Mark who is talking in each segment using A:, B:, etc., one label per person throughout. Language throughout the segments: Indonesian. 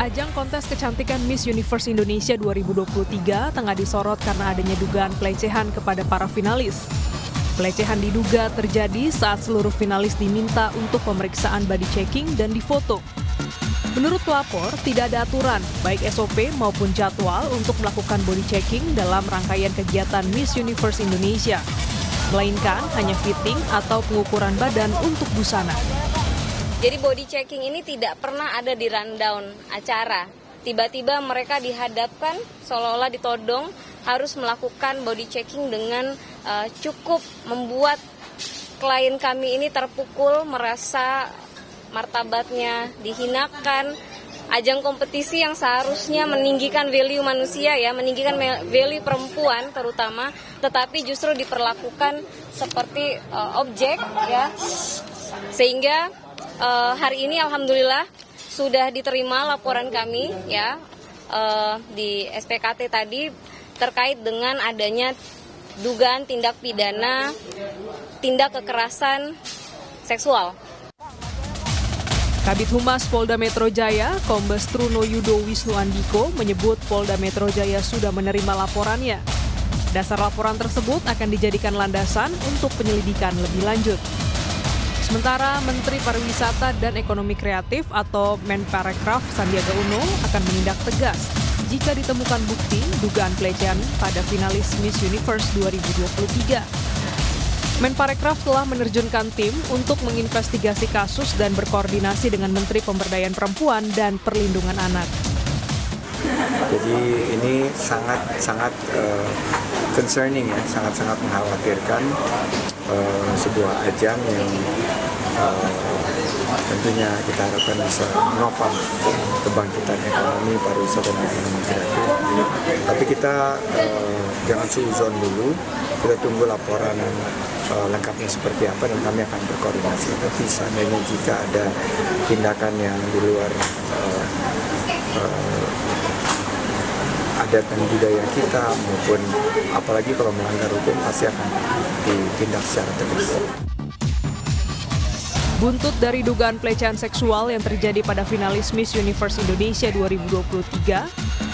A: Ajang kontes kecantikan Miss Universe Indonesia 2023 tengah disorot karena adanya dugaan pelecehan kepada para finalis. Pelecehan diduga terjadi saat seluruh finalis diminta untuk pemeriksaan body checking dan difoto. Menurut pelapor, tidak ada aturan, baik SOP maupun jadwal untuk melakukan body checking dalam rangkaian kegiatan Miss Universe Indonesia, melainkan hanya fitting atau pengukuran badan untuk busana.
B: Jadi body checking ini tidak pernah ada di rundown acara. Tiba-tiba mereka dihadapkan seolah-olah ditodong harus melakukan body checking dengan cukup membuat klien kami ini terpukul, merasa martabatnya dihinakan. Ajang kompetisi yang seharusnya meninggikan value manusia ya, meninggikan value perempuan terutama, tetapi justru diperlakukan seperti objek ya. Sehingga hari ini alhamdulillah sudah diterima laporan kami ya di SPKT tadi terkait dengan adanya dugaan tindak pidana, tindak kekerasan seksual.
A: Kabid Humas Polda Metro Jaya, Kombes Truno Yudo Wisnu Andiko menyebut Polda Metro Jaya sudah menerima laporannya. Dasar laporan tersebut akan dijadikan landasan untuk penyelidikan lebih lanjut. Sementara Menteri Pariwisata dan Ekonomi Kreatif atau Menparekraf Sandiaga Uno akan menindak tegas jika ditemukan bukti dugaan pelecehan pada finalis Miss Universe 2023. Menparekraf telah menerjunkan tim untuk menginvestigasi kasus dan berkoordinasi dengan Menteri Pemberdayaan Perempuan dan Perlindungan Anak.
C: Jadi ini sangat concerning ya, sangat mengkhawatirkan sebuah ajang yang tentunya kita harapkan bisa menopang kebangkitan ekonomi, pariwisata dan ekonomi kreatif. Tapi kita jangan suzon dulu, kita tunggu laporan lengkapnya seperti apa dan kami akan berkoordinasi. Tapi seandainya jika ada tindakan yang di luar adat dan budaya kita maupun apalagi kalau melanggar hukum pasti akan ditindak secara tegas.
A: Buntut dari dugaan pelecehan seksual yang terjadi pada finalis Miss Universe Indonesia 2023,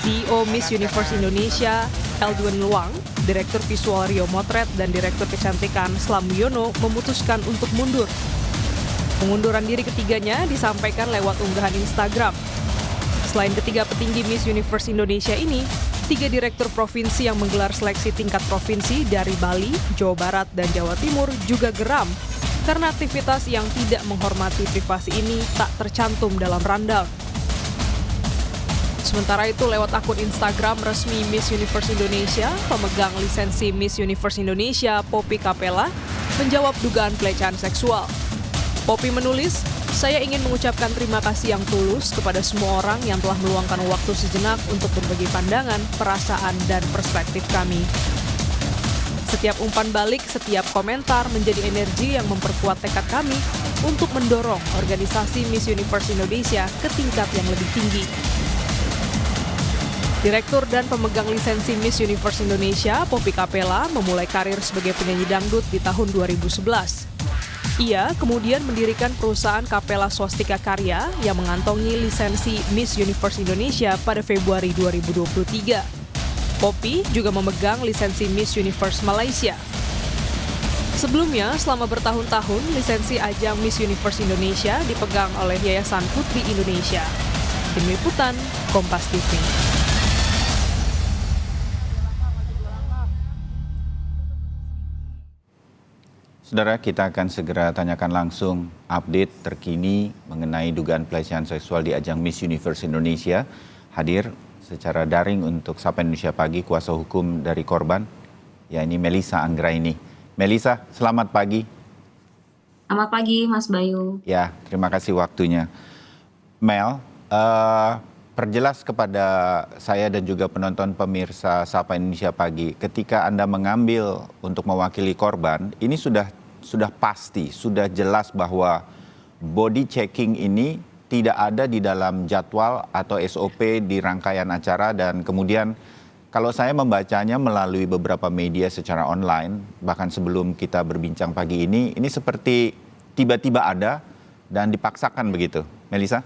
A: CEO Miss Universe Indonesia, Eldwin Luang, Direktur Visual Rio Motret, dan Direktur Kecantikan Slam Wiono memutuskan untuk mundur. Pengunduran diri ketiganya disampaikan lewat unggahan Instagram. Selain ketiga petinggi Miss Universe Indonesia ini, 3 direktur provinsi yang menggelar seleksi tingkat provinsi dari Bali, Jawa Barat, dan Jawa Timur juga geram karena aktivitas yang tidak menghormati privasi ini tak tercantum dalam rundown. Sementara itu, lewat akun Instagram resmi Miss Universe Indonesia, pemegang lisensi Miss Universe Indonesia, Poppy Capella, menjawab dugaan pelecehan seksual. Poppy menulis, "Saya ingin mengucapkan terima kasih yang tulus kepada semua orang yang telah meluangkan waktu sejenak untuk berbagi pandangan, perasaan, dan perspektif kami. Setiap umpan balik, setiap komentar menjadi energi yang memperkuat tekad kami untuk mendorong organisasi Miss Universe Indonesia ke tingkat yang lebih tinggi." Direktur dan pemegang lisensi Miss Universe Indonesia, Poppy Capella, memulai karir sebagai penyanyi dangdut di tahun 2011. Ia kemudian mendirikan perusahaan Capella Swastika Karya yang mengantongi lisensi Miss Universe Indonesia pada Februari 2023. Poppy juga memegang lisensi Miss Universe Malaysia. Sebelumnya, selama bertahun-tahun, lisensi ajang Miss Universe Indonesia dipegang oleh Yayasan Putri Indonesia. Tim Liputan, Kompas TV.
D: Saudara, kita akan segera tanyakan langsung update terkini mengenai dugaan pelecehan seksual di ajang Miss Universe Indonesia. Hadir secara daring untuk Sapa Indonesia Pagi, kuasa hukum dari korban, yakni Melisa Anggraini. Melisa, selamat pagi.
E: Selamat pagi, Mas Bayu.
D: Ya, terima kasih waktunya. Mel, perjelas kepada saya dan juga penonton pemirsa Sapa Indonesia Pagi, ketika Anda mengambil untuk mewakili korban, ini sudah pasti, sudah jelas bahwa body checking ini tidak ada di dalam jadwal atau SOP di rangkaian acara, dan kemudian kalau saya membacanya melalui beberapa media secara online, bahkan sebelum kita berbincang pagi ini seperti tiba-tiba ada dan dipaksakan begitu. Melisa?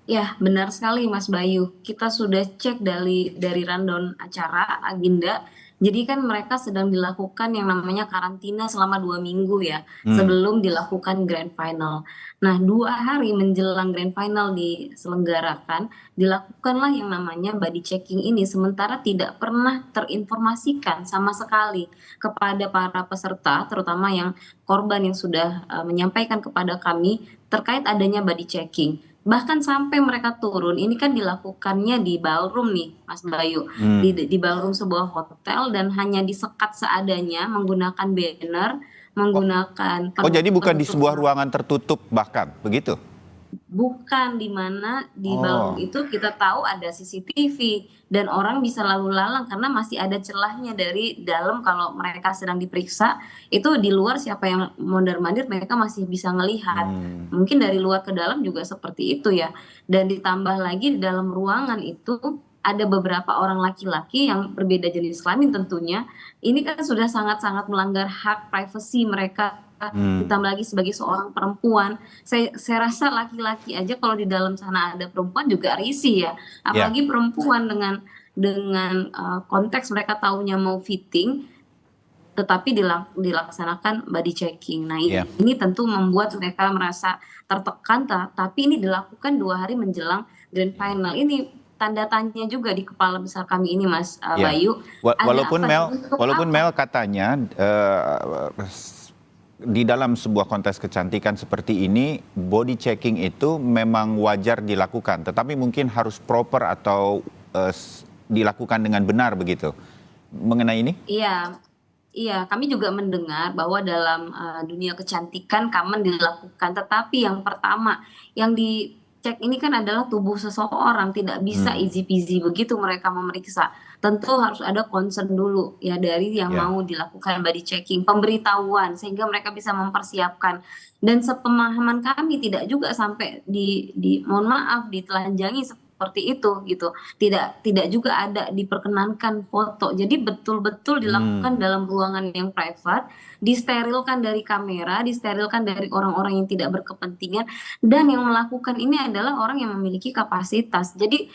E: Ya, benar sekali Mas Bayu. Kita sudah cek dari rundown acara, agenda. Jadi kan mereka sedang dilakukan yang namanya karantina selama 2 minggu ya,
D: Hmm,
E: sebelum dilakukan grand final. Nah, 2 hari menjelang grand final diselenggarakan, dilakukanlah yang namanya body checking ini, sementara tidak pernah terinformasikan sama sekali kepada para peserta, terutama yang korban yang sudah menyampaikan kepada kami terkait adanya body checking. Bahkan sampai mereka turun, ini kan dilakukannya di ballroom nih, Mas Bayu.
D: hmm.
E: Di ballroom sebuah hotel dan hanya disekat seadanya menggunakan banner,
D: Oh,
E: menggunakan
D: oh, jadi bukan di
E: penutup
D: sebuah ruangan tertutup bahkan, begitu?
E: bukan di mana di ballroom
D: Oh,
E: itu kita tahu ada CCTV dan orang bisa lalu lalang karena masih ada celahnya dari dalam kalau mereka sedang diperiksa itu di luar siapa yang mondar-mandir mereka masih bisa ngelihat.
D: hmm,
E: Mungkin dari luar ke dalam juga seperti itu ya. Dan ditambah lagi di dalam ruangan itu ada beberapa orang laki-laki yang berbeda jenis kelamin tentunya. Ini kan sudah sangat-sangat melanggar hak privasi mereka
D: hmm.
E: ditambah lagi sebagai seorang perempuan saya rasa laki-laki aja kalau di dalam sana ada perempuan juga risih ya,
D: Ya,
E: apalagi perempuan dengan konteks mereka taunya mau fitting, tetapi dilaksanakan body checking. Nah,
D: ya.
E: ini tentu membuat mereka merasa tertekan, tapi ini dilakukan 2 hari menjelang grand final. Ini tanda tanya juga di kepala besar kami ini, Mas
D: Ya,
E: Bayu. Ada
D: walaupun
E: apa nih?
D: Mel,
E: Untuk
D: walaupun
E: apa?
D: Mel katanya di dalam sebuah kontes kecantikan seperti ini, body checking itu memang wajar dilakukan, tetapi mungkin harus proper atau dilakukan dengan benar begitu. Mengenai ini?
E: Iya, iya, kami juga mendengar bahwa dalam dunia kecantikan common dilakukan, tetapi yang pertama yang dicek ini kan adalah tubuh seseorang, tidak bisa
D: Hmm,
E: easy peasy begitu mereka memeriksa. Tentu harus ada concern dulu ya dari yang
D: ya,
E: mau dilakukan body checking, pemberitahuan sehingga mereka bisa mempersiapkan. Dan sepemahaman kami tidak juga sampai di mohon maaf ditelanjangi seperti itu gitu. Tidak juga ada diperkenankan foto. Jadi betul-betul dilakukan
D: hmm,
E: dalam ruangan yang private, disterilkan dari kamera, disterilkan dari orang-orang yang tidak berkepentingan, dan yang melakukan ini adalah orang yang memiliki kapasitas. Jadi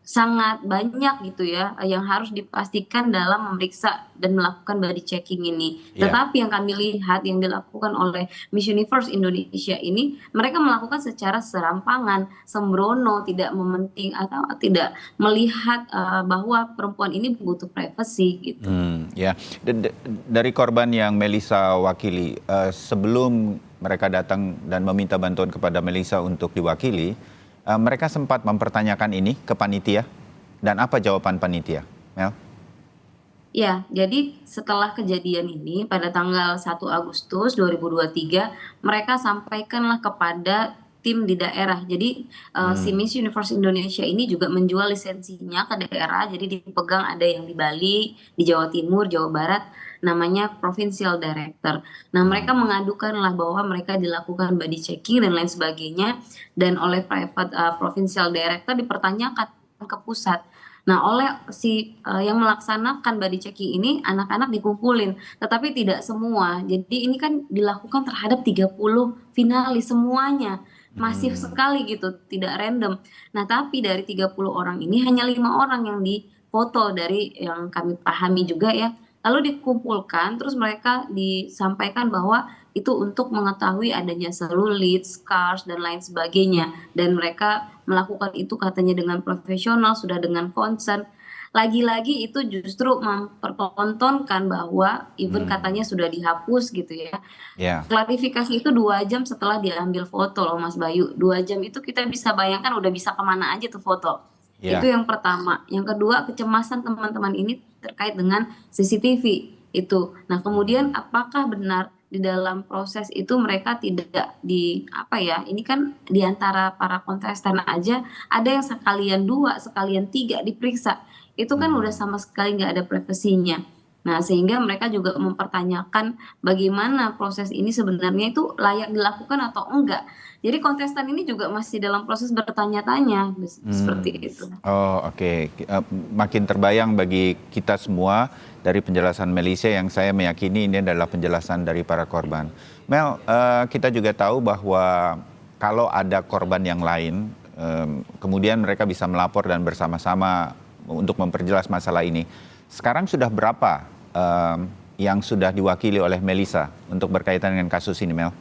E: sangat banyak gitu ya yang harus dipastikan dalam memeriksa dan melakukan body checking ini.
D: ya.
E: Tetapi yang kami lihat yang dilakukan oleh Miss Universe Indonesia ini, mereka melakukan secara serampangan, sembrono, tidak mementing atau tidak melihat bahwa perempuan ini butuh privasi gitu.
D: Ya. Dari korban yang Melissa wakili, sebelum mereka datang dan meminta bantuan kepada Melissa untuk diwakili, mereka sempat mempertanyakan ini ke panitia, dan apa jawaban panitia, Mel?
E: Ya, jadi setelah kejadian ini pada tanggal 1 Agustus 2023, mereka sampaikanlah kepada tim di daerah. Jadi si
D: Hmm,
E: Miss Universe Indonesia ini juga menjual lisensinya ke daerah. Jadi dipegang ada yang di Bali, di Jawa Timur, Jawa Barat, namanya Provincial Director. Nah, mereka
D: hmm,
E: mengadukanlah bahwa mereka dilakukan body checking dan lain sebagainya, dan oleh private Provincial Director dipertanyakan ke pusat. Nah, oleh yang melaksanakan body checking ini anak-anak dikumpulin, tetapi tidak semua. Jadi ini kan dilakukan terhadap 30 finalis semuanya. Masif
D: hmm,
E: sekali gitu, tidak random. Nah, tapi dari 30 orang ini hanya 5 orang yang difoto dari yang kami pahami juga ya. Lalu dikumpulkan, terus mereka disampaikan bahwa itu untuk mengetahui adanya selulit, scars, dan lain sebagainya. Dan mereka melakukan itu katanya dengan profesional, sudah dengan concern. Lagi-lagi itu justru mempertontonkan bahwa even katanya
D: hmm,
E: sudah dihapus gitu ya.
D: ya,
E: Klarifikasi itu 2 jam setelah diambil foto loh Mas Bayu. 2 jam itu kita bisa bayangkan udah bisa kemana aja tuh foto. Itu
D: ya.
E: yang pertama. Yang kedua, kecemasan teman-teman ini terkait dengan CCTV itu. Nah, kemudian apakah benar di dalam proses itu mereka tidak apa ya, ini kan di antara para kontestan aja ada yang sekalian 2, sekalian 3 diperiksa. Itu kan udah
D: Hmm.
E: sama sekali nggak ada privasinya. Nah, sehingga mereka juga mempertanyakan bagaimana proses ini sebenarnya itu layak dilakukan atau enggak. Jadi kontestan ini juga masih dalam proses bertanya-tanya, seperti
D: Hmm.
E: itu.
D: Oh, oke. Makin terbayang bagi kita semua dari penjelasan Melissa yang saya meyakini ini adalah penjelasan dari para korban. Mel, kita juga tahu bahwa kalau ada korban yang lain kemudian mereka bisa melapor dan bersama-sama untuk memperjelas masalah ini. Sekarang sudah berapa yang sudah diwakili oleh Melissa untuk berkaitan dengan kasus ini, Mel?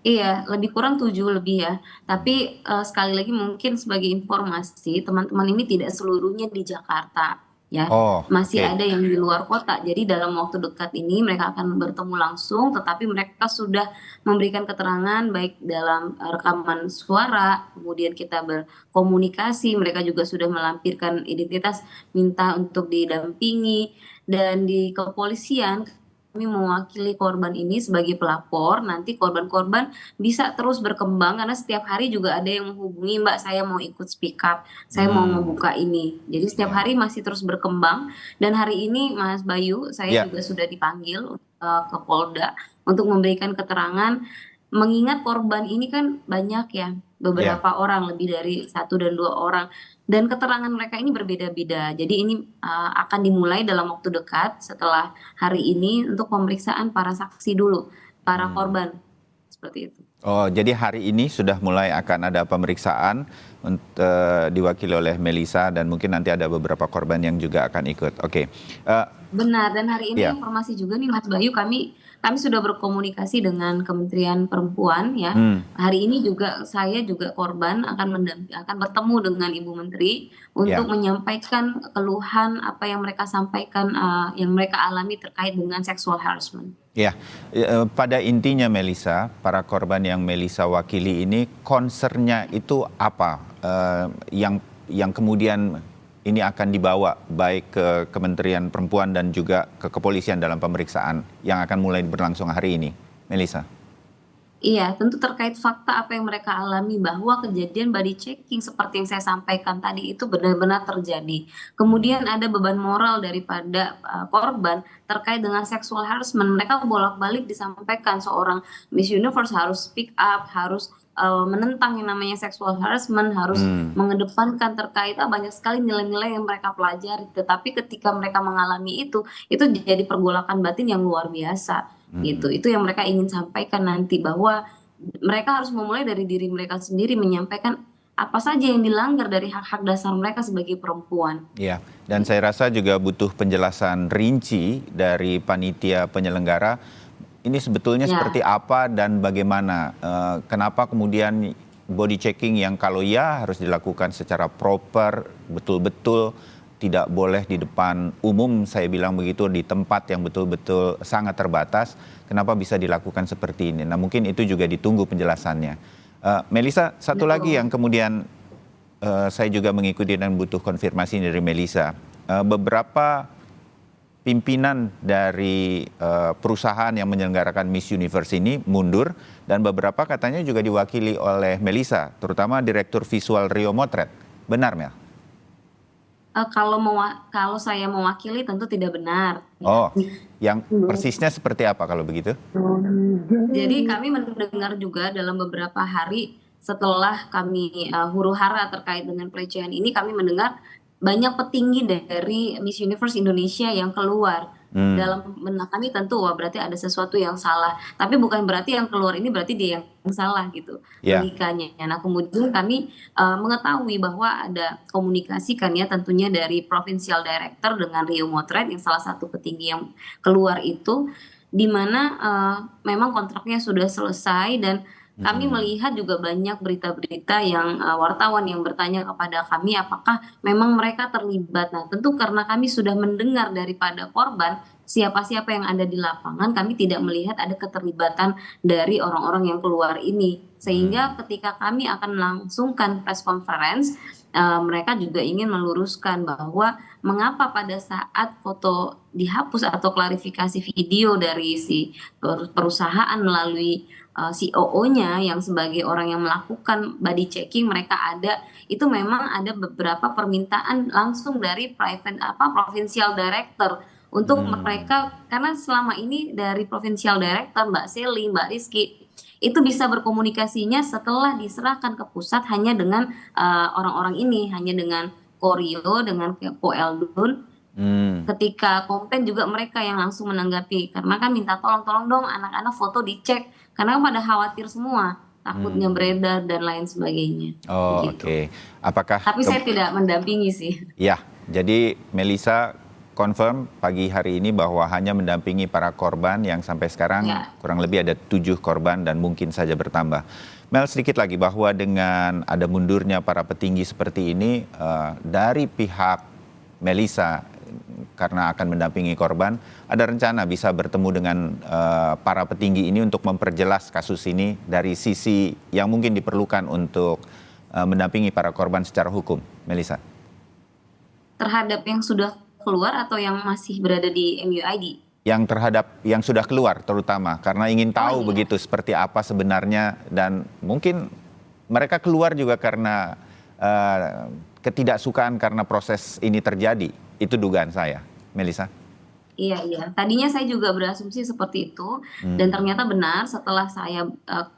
E: Iya, lebih kurang 7 lebih ya. Tapi sekali lagi mungkin sebagai informasi, teman-teman ini tidak seluruhnya di Jakarta ya.
D: Oh,
E: Masih
D: oke.
E: ada yang di luar kota. Jadi dalam waktu dekat ini mereka akan bertemu langsung, tetapi mereka sudah memberikan keterangan baik dalam rekaman suara, kemudian kita berkomunikasi, mereka juga sudah melampirkan identitas, minta untuk didampingi, dan di kepolisian kami mewakili korban ini sebagai pelapor. Nanti korban-korban bisa terus berkembang karena setiap hari juga ada yang menghubungi, Mbak, saya mau ikut speak up, saya mau membuka ini. Jadi setiap hari masih terus berkembang, dan hari ini Mas Bayu, saya
D: Ya.
E: juga sudah dipanggil ke Polda untuk memberikan keterangan. Mengingat korban ini kan banyak ya, beberapa orang, lebih dari 1 dan 2 orang. Dan keterangan mereka ini berbeda-beda. Jadi ini akan dimulai dalam waktu dekat setelah hari ini untuk pemeriksaan para saksi dulu, para korban. Seperti itu.
D: Oh, jadi hari ini sudah mulai akan ada pemeriksaan diwakili oleh Melissa dan mungkin nanti ada beberapa korban yang juga akan ikut. Oke.
E: Benar, dan hari ini
D: Ya.
E: informasi juga nih Mas Bayu, kami sudah berkomunikasi dengan Kementerian Perempuan ya. Hari ini juga saya juga korban akan bertemu dengan Ibu Menteri untuk menyampaikan keluhan apa yang mereka sampaikan, yang mereka alami terkait dengan sexual harassment.
D: Ya, pada intinya Melissa, para korban yang Melissa wakili ini concernnya itu apa yang kemudian ini akan dibawa baik ke Kementerian Perempuan dan juga ke kepolisian dalam pemeriksaan yang akan mulai berlangsung hari ini, Melissa?
E: Iya, tentu terkait fakta apa yang mereka alami, bahwa kejadian body checking seperti yang saya sampaikan tadi itu benar-benar terjadi. Kemudian ada beban moral daripada korban terkait dengan sexual harassment. Mereka bolak-balik disampaikan seorang Miss Universe harus speak up, harus menentang yang namanya sexual harassment, harus mengedepankan terkait banyak sekali nilai-nilai yang mereka pelajari. Tetapi ketika mereka mengalami itu jadi pergolakan batin yang luar biasa. Gitu. Itu yang mereka ingin sampaikan nanti, bahwa mereka harus memulai dari diri mereka sendiri, menyampaikan apa saja yang dilanggar dari hak-hak dasar mereka sebagai perempuan.
D: Iya, dan saya rasa juga butuh penjelasan rinci dari panitia penyelenggara. Ini sebetulnya seperti apa dan bagaimana? Kenapa kemudian body checking yang kalau ya harus dilakukan secara proper, betul-betul tidak boleh di depan umum, saya bilang begitu, di tempat yang betul-betul sangat terbatas, kenapa bisa dilakukan seperti ini? Nah, mungkin itu juga ditunggu penjelasannya. Melissa, satu lagi yang kemudian saya juga mengikuti dan butuh konfirmasi dari Melissa. Beberapa pimpinan dari perusahaan yang menyelenggarakan Miss Universe ini mundur, dan beberapa katanya juga diwakili oleh Melissa, terutama Direktur Visual Rio Motret. Benar, Mel?
E: Kalau saya mewakili tentu tidak benar.
D: Oh, yang persisnya seperti apa kalau begitu?
E: Jadi kami mendengar juga dalam beberapa hari setelah kami huru-hara terkait dengan pelecehan ini, kami mendengar banyak petinggi dari Miss Universe Indonesia yang keluar. Dalam benak kami tentu berarti ada sesuatu yang salah. Tapi bukan berarti yang keluar ini berarti dia yang salah gitu logikanya. Nah, kemudian kami mengetahui bahwa ada komunikasi kan ya, tentunya dari Provincial Director dengan Rio Motret yang salah satu petinggi yang keluar itu, di mana memang kontraknya sudah selesai, dan kami melihat juga banyak berita-berita yang wartawan yang bertanya kepada kami apakah memang mereka terlibat. Nah, tentu karena kami sudah mendengar daripada korban siapa-siapa yang ada di lapangan, kami tidak melihat ada keterlibatan dari orang-orang yang keluar ini. Sehingga ketika kami akan melangsungkan press conference, mereka juga ingin meluruskan bahwa mengapa pada saat foto dihapus atau klarifikasi video dari si perusahaan melalui COO-nya yang sebagai orang yang melakukan body checking mereka ada, itu memang ada beberapa permintaan langsung dari Provincial Director untuk mereka, karena selama ini dari Provincial Director Mbak Seli, Mbak Rizky itu bisa berkomunikasinya setelah diserahkan ke pusat hanya dengan orang-orang ini, hanya dengan Korio, dengan Ko Eldun. Ketika komplain juga mereka yang langsung menanggapi, karena kan minta tolong dong anak-anak foto dicek, karena pada khawatir semua takutnya beredar dan lain sebagainya.
D: Oh,
E: Begitu.
D: oke. Apakah
E: Tapi saya tidak mendampingi sih.
D: Ya, jadi Melissa confirm pagi hari ini bahwa hanya mendampingi para korban yang sampai sekarang
E: Ya.
D: kurang lebih ada 7 korban dan mungkin saja bertambah. Mel, sedikit lagi bahwa dengan ada mundurnya para petinggi seperti ini, dari pihak Melissa karena akan mendampingi korban, ada rencana bisa bertemu dengan para petinggi ini untuk memperjelas kasus ini dari sisi yang mungkin diperlukan untuk mendampingi para korban secara hukum, Melissa.
E: Terhadap yang sudah keluar atau yang masih berada di MUID?
D: Yang terhadap yang sudah keluar terutama karena ingin tahu
E: iya.
D: begitu seperti apa sebenarnya dan mungkin mereka keluar juga karena ketidaksukaan karena proses ini terjadi. Itu dugaan saya, Melissa.
E: Iya. Tadinya saya juga berasumsi seperti itu dan ternyata benar setelah saya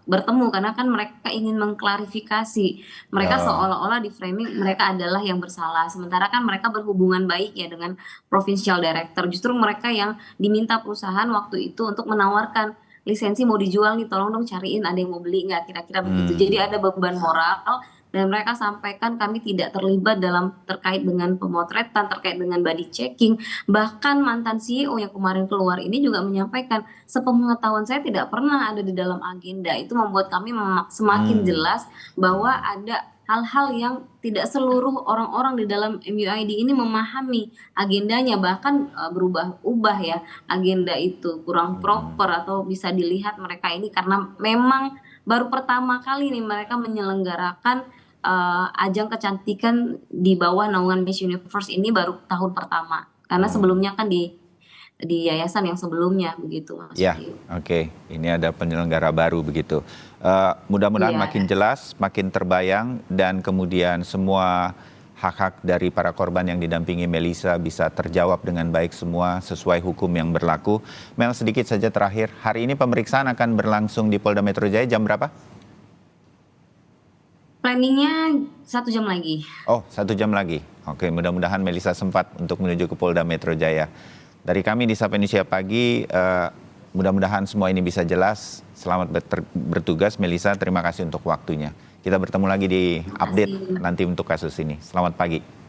E: bertemu karena kan mereka ingin mengklarifikasi. Mereka seolah-olah di framing mereka adalah yang bersalah. Sementara kan mereka berhubungan baik ya dengan provincial director. Justru mereka yang diminta perusahaan waktu itu untuk menawarkan lisensi mau dijual nih, tolong dong cariin ada yang mau beli nggak, kira-kira begitu. Jadi ada beban moral. Dan mereka sampaikan kami tidak terlibat dalam terkait dengan pemotretan, terkait dengan body checking. Bahkan mantan CEO yang kemarin keluar ini juga menyampaikan, sepengetahuan saya tidak pernah ada di dalam agenda. Itu membuat kami semakin jelas bahwa ada hal-hal yang tidak seluruh orang-orang di dalam MUID ini memahami agendanya. Bahkan berubah-ubah ya agenda itu, kurang proper atau bisa dilihat mereka ini karena memang baru pertama kali nih mereka menyelenggarakan ajang kecantikan di bawah naungan Miss Universe ini baru tahun pertama. Karena sebelumnya kan di yayasan yang sebelumnya begitu Mas.
D: Ya, oke. Ini ada penyelenggara baru begitu. Mudah-mudahan makin jelas, makin terbayang dan kemudian semua hak-hak dari para korban yang didampingi Melissa bisa terjawab dengan baik semua sesuai hukum yang berlaku. Mel, sedikit saja terakhir. Hari ini pemeriksaan akan berlangsung di Polda Metro Jaya jam berapa?
E: Planningnya 1 jam lagi.
D: Oh, 1 jam lagi. Oke, mudah-mudahan Melissa sempat untuk menuju ke Polda Metro Jaya. Dari kami di Sapa Indonesia Pagi, mudah-mudahan semua ini bisa jelas. Selamat bertugas Melissa, terima kasih untuk waktunya. Kita bertemu lagi di update nanti untuk kasus ini. Selamat pagi.